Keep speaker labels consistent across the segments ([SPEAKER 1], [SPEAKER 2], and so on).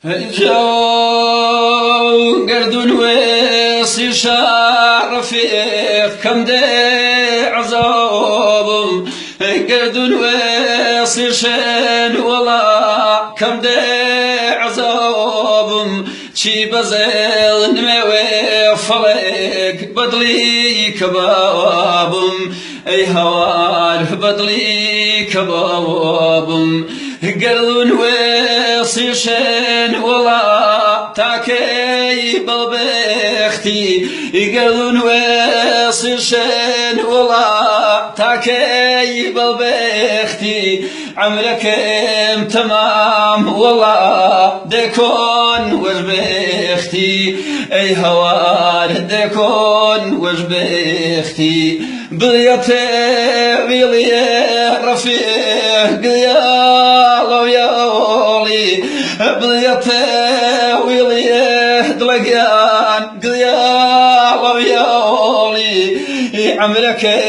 [SPEAKER 1] جو قردون ويصي شرفيق كم دي عزوبم قردون ويصي شن والله كم دي عزوبم شي بزيل نموي فلك بدلي كبابم اي هوار بدلي كبابم قردون ويصي شن والله تاكي بالبختي قردون ويصي شن والله تاكي بالبختي عمرك تمام والله ديكون وجبختي اي هوار ديكون وجبختي بليتي بيلي رفيق يا ويولي بليتي ويلي دلقان يا ويولي عمرك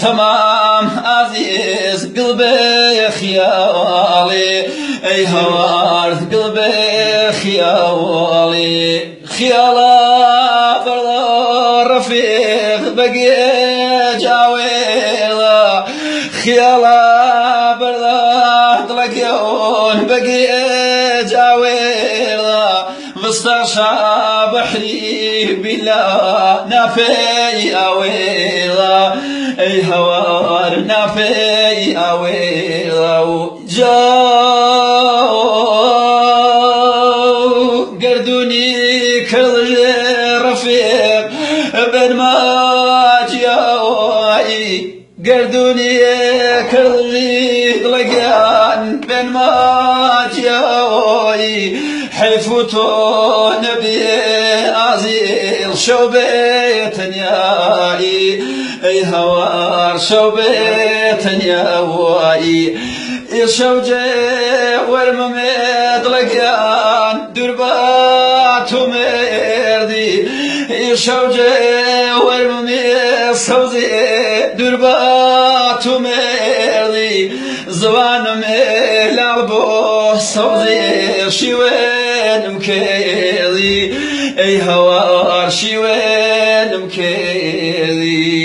[SPEAKER 1] تمام عزيز قلبي خيالي اي هوار قلبي خيالي خيالا فرضا رفيق بقي جاويلا خيالا برضا طلقيون بقي جاويلا مستشى بحري بلا نافي اويلا اي هوار نافي اويلا جو قردوني كل رفيق بن ما جاوي قردوني كل لقيان بن ما جاوي حيفوتو نبي عزيز شو بيتنياي اي هوار شو بيتنياي يشوجي والمميد لقيان درباتو مردي يشوجي والمميد صوزي درباتو مردي زوان ملعبو صوزي شوين مكيلي اي هوار شوين مكيلي